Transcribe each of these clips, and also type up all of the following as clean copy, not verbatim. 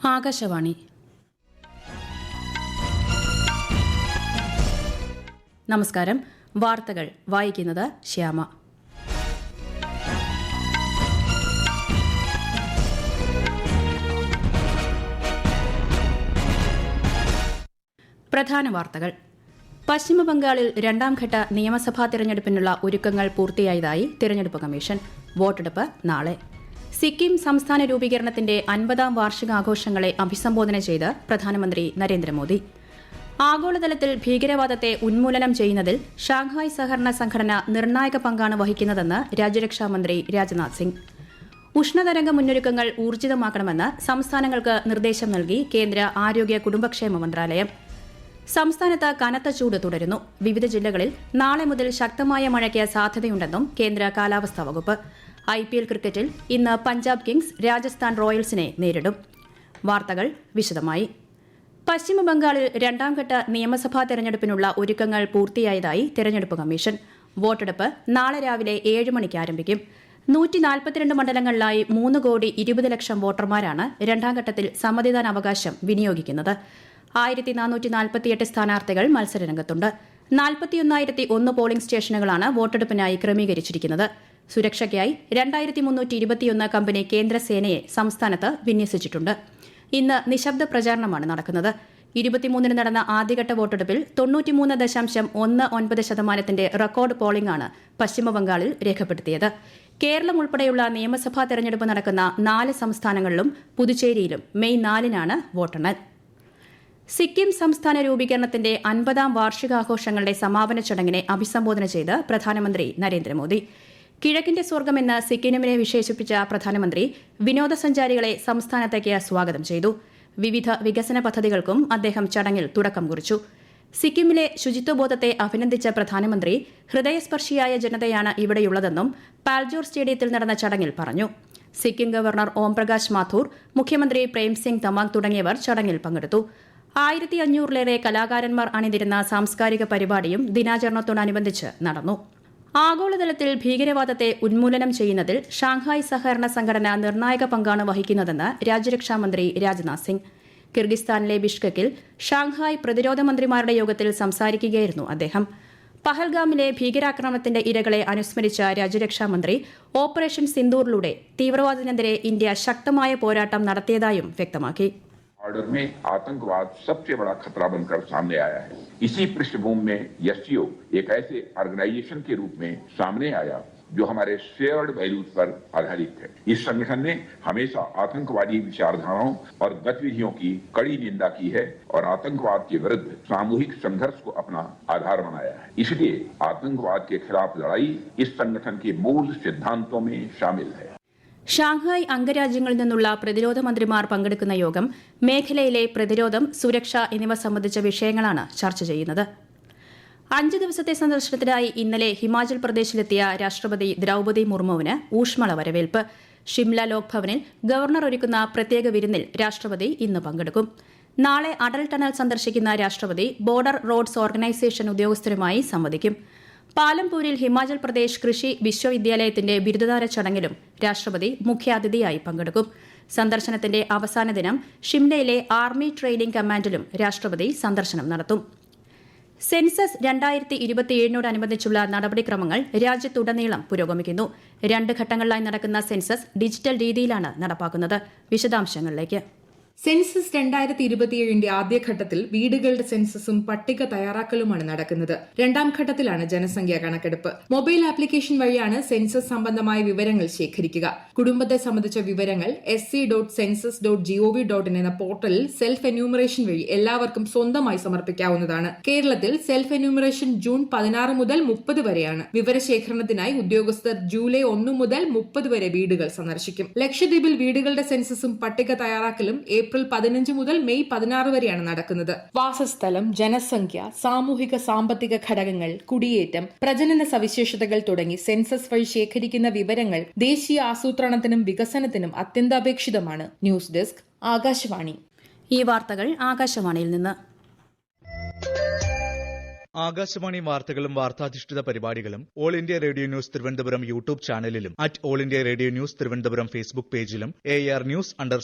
ആകാശവാണി. നമസ്കാരം. വാർത്തകൾ വായിക്കുന്നത് ശ്യാമ. പ്രധാന വാർത്തകൾ. പശ്ചിമബംഗാളിൽ രണ്ടാംഘട്ട നിയമസഭാ തെരഞ്ഞെടുപ്പിനുള്ള ഒരുക്കങ്ങൾ പൂർത്തിയായതായി തെരഞ്ഞെടുപ്പ് കമ്മീഷൻ. വോട്ടെടുപ്പ് നാളെ. സിക്കിം സംസ്ഥാന രൂപീകരണത്തിന്റെ 50ാം വാർഷികാഘോഷങ്ങളെ അഭിസംബോധന ചെയ്ത് പ്രധാനമന്ത്രി നരേന്ദ്രമോദി. ആഗോളതലത്തിൽ ഭീകരവാദത്തെ ഉന്മൂലനം ചെയ്യുന്നതിൽ ഷാങ്ഹായ് സഹകരണ സംഘടന നിർണായക പങ്കാണ് വഹിക്കുന്നതെന്ന് രാജ്യരക്ഷാമന്ത്രി രാജ്നാഥ് സിംഗ്. ഉഷ്ണതരംഗ മുന്നൊരുക്കങ്ങൾ ഊർജിതമാക്കണമെന്ന് സംസ്ഥാനങ്ങൾക്ക് നിർദ്ദേശം നൽകി കേന്ദ്ര ആരോഗ്യ കുടുംബക്ഷേമ മന്ത്രാലയം. സംസ്ഥാനത്ത് കനത്ത ചൂട് തുടരുന്നു. വിവിധ ജില്ലകളിൽ നാളെ മുതൽ ശക്തമായ മഴയ്ക്ക് സാധ്യതയുണ്ടെന്നും കേന്ദ്ര കാലാവസ്ഥാ വകുപ്പ്. IPL ക്രിക്കറ്റിൽ ഇന്ന് പഞ്ചാബ് കിങ്സ് രാജസ്ഥാൻ റോയൽസിനെ നേരിടും. വാർത്തകൾ വിശദമായി. പശ്ചിമബംഗാളിൽ രണ്ടാംഘട്ട നിയമസഭാ തെരഞ്ഞെടുപ്പിനുള്ള ഒരുക്കങ്ങൾ പൂർത്തിയായതായി തെരഞ്ഞെടുപ്പ് കമ്മീഷൻ. വോട്ടെടുപ്പ് നാളെ രാവിലെ 7 മണിക്ക് ആരംഭിക്കും. 142 മണ്ഡലങ്ങളിലായി 3,20,00,000 വോട്ടർമാരാണ് രണ്ടാംഘട്ടത്തിൽ സമ്മതിദാനാവകാശം വിനിയോഗിക്കുന്നത്. 1448 സ്ഥാനാർത്ഥികൾ മത്സരരംഗത്തുണ്ട്. 41,001 പോളിംഗ് സ്റ്റേഷനുകളാണ് വോട്ടെടുപ്പിനായി ക്രമീകരിച്ചിരിക്കുന്നത്. സുരക്ഷയ്ക്കായി 2,321 കമ്പനി കേന്ദ്രസേനയെ സംസ്ഥാനത്ത് വിന്യസിച്ചിട്ടുണ്ട്. ഇന്ന് നിശബ്ദ പ്രചാരണമാണ് നടക്കുന്നത്. 23-ന് നടന്ന ആദ്യഘട്ട വോട്ടെടുപ്പിൽ 93.19% റെക്കോർഡ് പോളിംഗാണ് പശ്ചിമബംഗാളിൽ രേഖപ്പെടുത്തിയത്. കേരളം ഉൾപ്പെടെയുള്ള നിയമസഭാ തെരഞ്ഞെടുപ്പ് നടക്കുന്ന 4 സംസ്ഥാനങ്ങളിലും പുതുച്ചേരിയിലും മെയ് 4-നാണ് വോട്ടെണ്ണൽ. സിക്കിം സംസ്ഥാന രൂപീകരണത്തിന്റെ 50ാം വാർഷികാഘോഷങ്ങളുടെ സമാപന ചടങ്ങിനെ അഭിസംബോധന ചെയ്ത് പ്രധാനമന്ത്രി നരേന്ദ്രമോദി. കിഴക്കിന്റെ സ്വർഗമെന്ന് സിക്കിമിനെ വിശേഷിപ്പിച്ച പ്രധാനമന്ത്രി വിനോദസഞ്ചാരികളെ സംസ്ഥാനത്തേക്ക് സ്വാഗതം ചെയ്തു. വിവിധ വികസന പദ്ധതികൾക്കും അദ്ദേഹം ചടങ്ങിൽ തുടക്കം കുറിച്ചു. സിക്കിമിലെ ശുചിത്വബോധത്തെ അഭിനന്ദിച്ച പ്രധാനമന്ത്രി ഹൃദയസ്പർശിയായ ജനതയാണ് ഇവിടെയുള്ളതെന്നും പാൽജോർ സ്റ്റേഡിയത്തിൽ നടന്ന ചടങ്ങിൽ പറഞ്ഞു. സിക്കിം ഗവർണർ ഓംപ്രകാശ് മാഥൂർ, മുഖ്യമന്ത്രി പ്രേംസിംഗ് തമാങ് തുടങ്ങിയവർ ചടങ്ങിൽ പങ്കെടുത്തു. 1500-ലേറെ കലാകാരന്മാർ അണിനിരുന്ന സാംസ്കാരിക പരിപാടിയും ദിനാചരണത്തോടനുബന്ധിച്ച് നടന്നു. ആഗോളതലത്തിൽ ഭീകരവാദത്തെ ഉന്മൂലനം ചെയ്യുന്നതിൽ ഷാങ്ഹായ് സഹകരണ സംഘടന നിർണായക പങ്കാണ് വഹിക്കുന്നതെന്ന് രാജ്യരക്ഷാമന്ത്രി രാജ്നാഥ് സിംഗ്. കിർഗിസ്ഥാനിലെ ബിഷ്കെക്കിൽ ഷാങ്ഹായ് പ്രതിരോധ മന്ത്രിമാരുടെ യോഗത്തിൽ സംസാരിക്കുകയായിരുന്നു അദ്ദേഹം. പഹൽഗാമിലെ ഭീകരാക്രമണത്തിന്റെ ഇരകളെ അനുസ്മരിച്ച രാജ്യരക്ഷാമന്ത്രി ഓപ്പറേഷൻ സിന്ദൂറിലൂടെ തീവ്രവാദത്തിനെതിരെ ഇന്ത്യ ശക്തമായ പോരാട്ടം നടത്തിയതായും വ്യക്തമാക്കി. ऑर्डर में आतंकवाद सबसे बड़ा खतरा बनकर सामने आया है. इसी पृष्ठभूमि में एससीओ एक ऐसे ऑर्गेनाइजेशन के रूप में सामने आया जो हमारे शेयर्ड वैल्यूज पर आधारित है. इस संगठन ने हमेशा आतंकवादी विचारधाराओं और गतिविधियों की कड़ी निंदा की है और आतंकवाद के विरुद्ध सामूहिक संघर्ष को अपना आधार बनाया है. इसलिए आतंकवाद के खिलाफ लड़ाई इस संगठन के मूल सिद्धांतों में शामिल है. ഷാങ്ഹായ് അംഗരാജ്യങ്ങളിൽ നിന്നുള്ള പ്രതിരോധ മന്ത്രിമാർ പങ്കെടുക്കുന്ന യോഗം മേഖലയിലെ പ്രതിരോധം, സുരക്ഷ എന്നിവ സംബന്ധിച്ച വിഷയങ്ങളാണ് ചർച്ച ചെയ്യുന്നത്. 5 ദിവസത്തെ സന്ദർശനത്തിനായി ഇന്നലെ ഹിമാചൽ പ്രദേശിലെത്തിയ രാഷ്ട്രപതി ദ്രൌപദി മുർമുവിന് ഊഷ്മള വരവേൽപ്പ്. ഷിംല ലോക് ഭവനിൽ ഗവർണർ ഒരുക്കുന്ന പ്രത്യേക വിരുന്നിൽ രാഷ്ട്രപതി ഇന്ന് പങ്കെടുക്കും. നാളെ അടൽ ടണൽ സന്ദർശിക്കുന്ന രാഷ്ട്രപതി ബോർഡർ റോഡ്സ് ഓർഗനൈസേഷൻ ഉദ്യോഗസ്ഥരുമായി സംവദിക്കും. പാലംപൂരിൽ ഹിമാചൽ പ്രദേശ് കൃഷി വിശ്വവിദ്യാലയത്തിന്റെ ബിരുദദാന ചടങ്ങിലും രാഷ്ട്രപതി മുഖ്യാതിഥിയായി പങ്കെടുക്കും. സന്ദർശനത്തിന്റെ അവസാന ദിനം ഷിംലയിലെ ആർമി ട്രെയിനിംഗ് കമാൻഡിലും രാഷ്ട്രപതി സന്ദർശനം നടത്തും. സെൻസസ് 2027-നോടനുബന്ധിച്ചുള്ള നടപടിക്രമങ്ങൾ രാജ്യത്തുടനീളം പുരോഗമിക്കുന്നു. 2 ഘട്ടങ്ങളിലായി നടക്കുന്ന സെൻസസ് ഡിജിറ്റൽ രീതിയിലാണ് നടപ്പാക്കുന്നത്. വിശദാംശങ്ങളിലേക്ക്. സെൻസസ് 2027ന്റെ ആദ്യഘട്ടത്തിൽ വീടുകളുടെ സെൻസസും പട്ടിക തയ്യാറാക്കലുമാണ് നടക്കുന്നത്. 2ാം ഘട്ടത്തിലാണ് ജനസംഖ്യാ കണക്കെടുപ്പ്. മൊബൈൽ ആപ്ലിക്കേഷൻ വഴിയാണ് സെൻസസ് സംബന്ധമായ വിവരങ്ങൾ ശേഖരിക്കുക. കുടുംബത്തെ സംബന്ധിച്ച വിവരങ്ങൾ sc.census.gov.in എന്ന പോർട്ടലിൽ സെൽഫ് എന്യൂമറേഷൻ വഴി എല്ലാവർക്കും സ്വന്തമായി സമർപ്പിക്കാവുന്നതാണ്. കേരളത്തിൽ സെൽഫ് എന്യൂമറേഷൻ ജൂൺ 16 മുതൽ 30 വരെയാണ്. വിവരശേഖരണത്തിനായി ഉദ്യോഗസ്ഥർ ജൂലൈ 1 മുതൽ 30 വരെ വീടുകൾ സന്ദർശിക്കും. ലക്ഷദ്വീപിൽ വീടുകളുടെ സെൻസസും പട്ടിക തയ്യാറാക്കലും ഏപ്രിൽ 15 മുതൽ മെയ് 16 വരെയാണ് നടക്കുന്നത്. വാസസ്ഥലം, ജനസംഖ്യ, സാമൂഹിക സാമ്പത്തിക ഘടകങ്ങൾ, കുടിയേറ്റം, പ്രജനന സവിശേഷതകൾ തുടങ്ങി സെൻസസ് വഴി ശേഖരിക്കുന്ന വിവരങ്ങൾ ദേശീയ ആസൂത്രണത്തിനും വികസനത്തിനും അത്യന്താപേക്ഷിതമാണ്. News desk, Akashvani. ഈ വാർത്തകൾ ആകാശവാണിയിൽ നിന്ന്. ആകാശവാണി വാർത്തകളും വാർത്താധിഷ്ഠിത പരിപാടികളും all India radio news Thiruvananthapuram YouTube ചാനലിലും all India radio news Thiruvananthapuram Facebook പേജിലും AR News_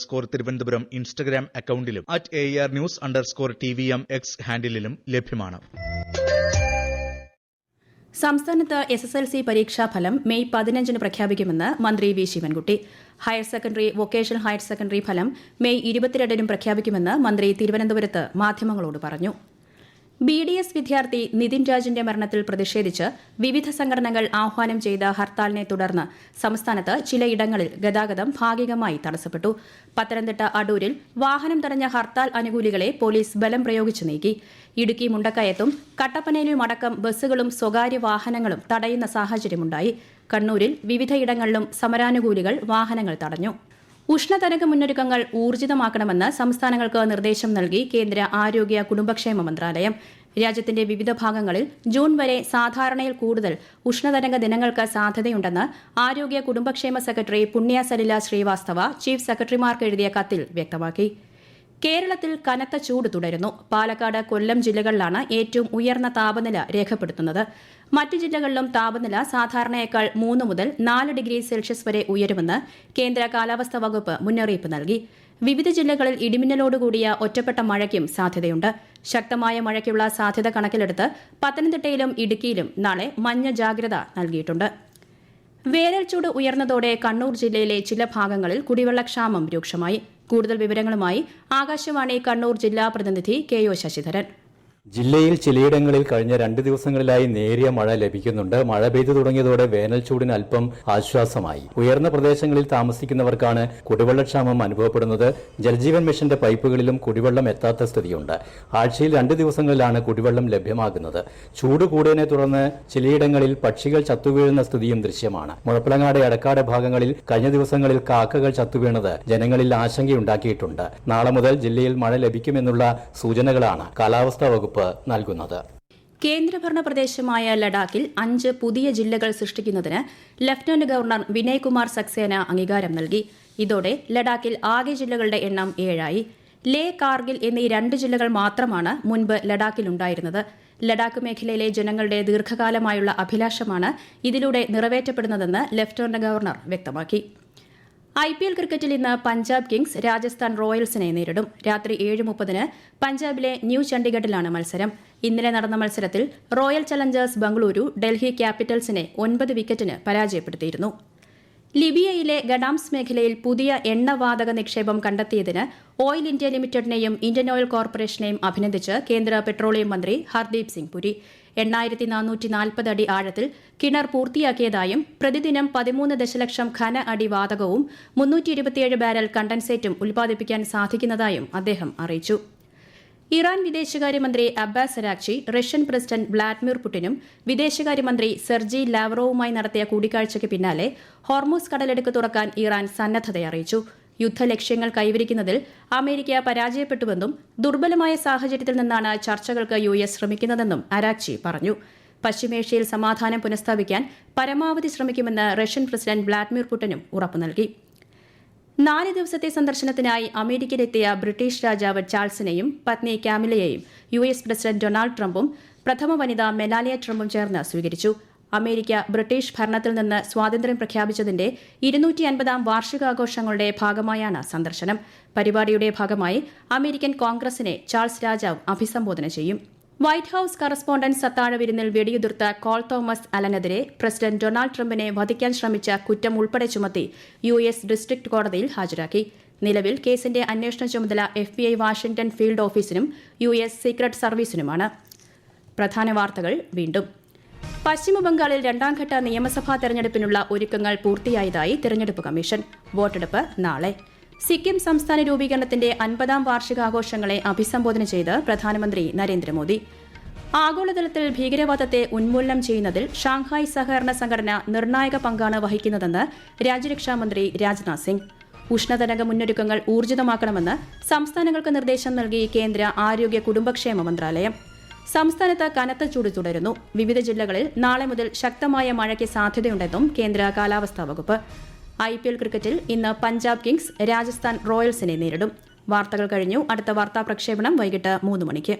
തിരുവനന്തപുരം ഇൻസ്റ്റഗ്രാം അക്കൌണ്ടിലും AR News_TVM X ഹാൻഡിലും ലഭ്യമാണ്. സംസ്ഥാനത്ത് SSLC പരീക്ഷാഫലം മെയ് 15 പ്രഖ്യാപിക്കുമെന്ന് മന്ത്രി V Sivankutty. Higher secondary, vocational higher secondary ഫലം മെയ് 22 പ്രഖ്യാപിക്കുമെന്ന് മന്ത്രി തിരുവനന്തപുരത്ത് മാധ്യമങ്ങളോട് പറഞ്ഞു. BDS വിദ്യാർത്ഥി നിതിൻ രാജിന്റെ മരണത്തിൽ പ്രതിഷേധിച്ച് വിവിധ സംഘടനകൾ ആഹ്വാനം ചെയ്ത ഹർത്താലിനെ തുടർന്ന് സംസ്ഥാനത്ത് ചിലയിടങ്ങളിൽ ഗതാഗതം ഭാഗികമായി തടസ്സപ്പെട്ടു. പത്തനംതിട്ട അടൂരിൽ വാഹനം തടഞ്ഞ ഹർത്താൽ അനുകൂലികളെ പോലീസ് ബലം പ്രയോഗിച്ച് നീക്കി. ഇടുക്കി മുണ്ടക്കയത്തും കട്ടപ്പനയിലുമടക്കം ബസ്സുകളും സ്വകാര്യ വാഹനങ്ങളും തടയുന്ന സാഹചര്യമുണ്ടായി. കണ്ണൂരിൽ വിവിധയിടങ്ങളിലും സമരാനുകൂലികൾ വാഹനങ്ങൾ തടഞ്ഞു. ഉഷ്ണതരംഗ മുന്നൊരുക്കങ്ങൾ ഊർജിതമാക്കണമെന്ന് സംസ്ഥാനങ്ങൾക്ക് നിർദ്ദേശം നൽകി കേന്ദ്ര ആരോഗ്യ കുടുംബക്ഷേമ മന്ത്രാലയം. രാജ്യത്തിന്റെ വിവിധ ഭാഗങ്ങളിൽ ജൂൺ വരെ സാധാരണയിൽ കൂടുതൽ ഉഷ്ണതരംഗ ദിനങ്ങൾക്ക് സാധ്യതയുണ്ടെന്ന് ആരോഗ്യ കുടുംബക്ഷേമ സെക്രട്ടറി പുണ്യ സലില ശ്രീവാസ്തവ ചീഫ് സെക്രട്ടറിമാർക്ക് എഴുതിയ കത്തിൽ വ്യക്തമാക്കി. കേരളത്തിൽ കനത്ത ചൂട് തുടരുന്നു. പാലക്കാട്, കൊല്ലം ജില്ലകളിലാണ് ഏറ്റവും ഉയർന്ന താപനില രേഖപ്പെടുത്തുന്നത്. മറ്റു ജില്ലകളിലും താപനില സാധാരണയേക്കാൾ 3 മുതൽ 4 ഡിഗ്രി സെൽഷ്യസ് വരെ ഉയരുമെന്ന് കേന്ദ്ര കാലാവസ്ഥാ വകുപ്പ് മുന്നറിയിപ്പ് നൽകി. വിവിധ ജില്ലകളിൽ ഇടിമിന്നലോടുകൂടിയ ഒറ്റപ്പെട്ട മഴയ്ക്കും സാധ്യതയുണ്ട്. ശക്തമായ മഴയ്ക്കുള്ള സാധ്യത കണക്കിലെടുത്ത് പത്തനംതിട്ടയിലും ഇടുക്കിയിലും നാളെ മഞ്ഞ ജാഗ്രത നൽകിയിട്ടുണ്ട്. വേനൽ ചൂട് ഉയർന്നതോടെ കണ്ണൂർ ജില്ലയിലെ ചില ഭാഗങ്ങളിൽ കുടിവെള്ളക്ഷാമം രൂക്ഷമായി. കൂടുതൽ വിവരങ്ങളുമായി ആകാശവാണി കണ്ണൂർ ജില്ലാ പ്രതിനിധി KO ശശിധരൻ. ജില്ലയിൽ ചിലയിടങ്ങളിൽ കഴിഞ്ഞ 2 ദിവസങ്ങളിലായി നേരിയ മഴ ലഭിക്കുന്നുണ്ട്. മഴ പെയ്തു തുടങ്ങിയതോടെ വേനൽ ചൂടിന് അല്പം ആശ്വാസമായി. ഉയർന്ന പ്രദേശങ്ങളിൽ താമസിക്കുന്നവർക്കാണ് കുടിവെള്ളക്ഷാമം അനുഭവപ്പെടുന്നത്. ജൽജീവൻ മിഷന്റെ പൈപ്പുകളിലും കുടിവെള്ളം എത്താത്ത സ്ഥിതിയുണ്ട്. ആഴ്ചയിൽ 2 ദിവസങ്ങളിലാണ് കുടിവെള്ളം ലഭ്യമാകുന്നത്. ചൂട് കൂടിയതിനെ തുടർന്ന് ചിലയിടങ്ങളിൽ പക്ഷികൾ ചത്തുവീഴുന്ന സ്ഥിതിയും ദൃശ്യമാണ്. മുഴപ്പിലങ്ങാട്, എടക്കാട് ഭാഗങ്ങളിൽ കഴിഞ്ഞ ദിവസങ്ങളിൽ കാക്കകൾ ചത്തുവീണത് ജനങ്ങളിൽ ആശങ്കയുണ്ടാക്കിയിട്ടുണ്ട്. നാളെ മുതൽ ജില്ലയിൽ മഴ ലഭിക്കുമെന്നുള്ള സൂചനകളാണ് കാലാവസ്ഥാ വകുപ്പ് നൽകുന്നത്. കേന്ദ്രഭരണ പ്രദേശമായ ലഡാക്കിൽ 5 പുതിയ ജില്ലകൾ സൃഷ്ടിക്കുന്നതിന് ലഫ്റ്റനന്റ് ഗവർണർ വിനയ് കുമാർ സക്സേന അംഗീകാരം നൽകി. ഇതോടെ ലഡാക്കിൽ ആകെ ജില്ലകളുടെ എണ്ണം 7ആയി. ലേ, കാർഗിൽ എന്നീ 2 ജില്ലകൾ മാത്രമാണ് മുൻപ് ലഡാക്കിലുണ്ടായിരുന്നത്. ലഡാക്ക് മേഖലയിലെ ജനങ്ങളുടെ ദീർഘകാലമായുള്ള അഭിലാഷമാണ് ഇതിലൂടെ നിറവേറ്റപ്പെടുന്നതെന്ന് ലഫ്റ്റനന്റ് ഗവർണർ വ്യക്തമാക്കി. IPL ക്രിക്കറ്റിൽ ഇന്ന് പഞ്ചാബ് കിങ്സ് രാജസ്ഥാൻ റോയൽസിനെ നേരിടും. രാത്രി 7:30 പഞ്ചാബിലെ ന്യൂ ചണ്ഡിഗഡിലാണ് മത്സരം. ഇന്നലെ നടന്ന മത്സരത്തിൽ റോയൽ ചലഞ്ചേഴ്സ് ബംഗളൂരു ഡൽഹി ക്യാപിറ്റൽസിനെ 9 വിക്കറ്റിന് പരാജയപ്പെടുത്തിയിരുന്നു. ലിബിയയിലെ ഗഡാംസ് മേഖലയിൽ പുതിയ എണ്ണവാതക നിക്ഷേപം കണ്ടെത്തിയതിന് ഓയിൽ ഇന്ത്യ ലിമിറ്റഡിനെയും ഇന്ത്യൻ ഓയിൽ കോർപ്പറേഷനെയും അഭിനന്ദിച്ച് കേന്ദ്ര പെട്രോളിയം മന്ത്രി ഹർദീപ് സിംഗ് പുരി. 8440 അടി ആഴത്തിൽ കിണർ പൂർത്തിയാക്കിയതായും പ്രതിദിനം 13 ദശലക്ഷം ഘന അടി വാതകവും 327 ബാരൽ കണ്ടൻസേറ്റും ഉൽപ്പാദിപ്പിക്കാൻ സാധിക്കുന്നതായും അദ്ദേഹം അറിയിച്ചു. ഇറാൻ വിദേശകാര്യമന്ത്രി Abbas Araghchi Russian president Vladimir പുടിനും വിദേശകാര്യമന്ത്രി സെർജി ലാവ്റോവുമായി നടത്തിയ കൂടിക്കാഴ്ചയ്ക്ക് പിന്നാലെ ഹോർമൂസ് കടലെടുക്ക് തുറക്കാൻ ഇറാൻ സന്നദ്ധത അറിയിച്ചു. യുദ്ധലക്ഷ്യങ്ങൾ കൈവരിക്കുന്നതിൽ അമേരിക്ക പരാജയപ്പെട്ടുവെന്നും ദുർബലമായ സാഹചര്യത്തിൽ നിന്നാണ് ചർച്ചകൾക്ക് US ശ്രമിക്കുന്നതെന്നും അരാക്ചി പറഞ്ഞു. പശ്ചിമേഷ്യയിൽ സമാധാനം പുനഃസ്ഥാപിക്കാൻ പരമാവധി ശ്രമിക്കുമെന്ന് റഷ്യൻ പ്രസിഡന്റ് വ്ളാഡിമിർ പുടിനും ഉറപ്പു നൽകി. 4 ദിവസത്തെ സന്ദർശനത്തിനായി അമേരിക്കയിലെത്തിയ ബ്രിട്ടീഷ് രാജാവ് ചാൾസിനെയും പത്നി കാമിലയെയും US പ്രസിഡന്റ് ഡൊണാൾഡ് ട്രംപും പ്രഥമ വനിത മെലാനിയ ട്രംപും ചേർന്ന് സ്വീകരിച്ചു. അമേരിക്ക ബ്രിട്ടീഷ് ഭരണത്തിൽ നിന്ന് സ്വാതന്ത്ര്യം പ്രഖ്യാപിച്ചതിന്റെ 250ാം വാർഷികാഘോഷങ്ങളുടെ ഭാഗമായാണ് സന്ദർശനം. പരിപാടിയുടെ ഭാഗമായി അമേരിക്കൻ കോൺഗ്രസിനെ ചാൾസ് രാജാവ് അഭിസംബോധന ചെയ്യും. വൈറ്റ് ഹൌസ് കറസ്പോണ്ടന്റ് അത്താഴ വിരുന്നിൽ വെടിയുതിർത്ത കോൾ തോമസ് അലനെതിരെ പ്രസിഡന്റ് ഡൊണാൾഡ് ട്രംപിനെ വധിക്കാൻ ശ്രമിച്ച കുറ്റം ഉൾപ്പെടെ ചുമത്തി US ഡിസ്ട്രിക്ട് കോടതിയിൽ ഹാജരാക്കി. നിലവിൽ കേസിന്റെ അന്വേഷണ ചുമതല FBI വാഷിംഗ്ടൺ ഫീൽഡ് ഓഫീസിനും US സീക്രട്ട് സർവീസിനുമാണ്. പ്രധാന വാർത്തകൾ വീണ്ടും. പശ്ചിമബംഗാളിൽ 2ാംഘട്ട നിയമസഭാ തെരഞ്ഞെടുപ്പിനുള്ള ഒരുക്കങ്ങൾ പൂർത്തിയായതായി തെരഞ്ഞെടുപ്പ് കമ്മീഷൻ. വോട്ടെടുപ്പ് നാളെ. സിക്കിം സംസ്ഥാന രൂപീകരണത്തിന്റെ 50ാം വാർഷികാഘോഷങ്ങളെ അഭിസംബോധന ചെയ്ത് പ്രധാനമന്ത്രി നരേന്ദ്രമോദി. ആഗോളതലത്തിൽ ഭീകരവാദത്തെ ഉന്മൂലനം ചെയ്യുന്നതിൽ ഷാങ്ഹായ് സഹകരണ സംഘടന നിർണായക പങ്കാണ് വഹിക്കുന്നതെന്ന് രാജ്യരക്ഷാമന്ത്രി രാജ്നാഥ് സിംഗ്. ഉഷ്ണതരംഗ മുന്നൊരുക്കങ്ങൾ ഊർജിതമാക്കണമെന്ന് സംസ്ഥാനങ്ങൾക്ക് നിർദ്ദേശം നൽകി കേന്ദ്ര ആരോഗ്യ കുടുംബക്ഷേമ മന്ത്രാലയം. സംസ്ഥാനത്ത് കനത്ത ചൂട് തുടരുന്നു. വിവിധ ജില്ലകളിൽ നാളെ മുതൽ ശക്തമായ മഴയ്ക്ക് സാധ്യതയുണ്ടെന്നും കേന്ദ്ര കാലാവസ്ഥാ വകുപ്പ്. IPL ക്രിക്കറ്റിൽ ഇന്ന് പഞ്ചാബ് കിങ്സ് രാജസ്ഥാൻ റോയൽസിനെ നേരിടും. വാർത്തകൾ കഴിഞ്ഞു. അടുത്ത വാർത്താ പ്രക്ഷേപണം വൈകിട്ട് 3 മണിക്ക്.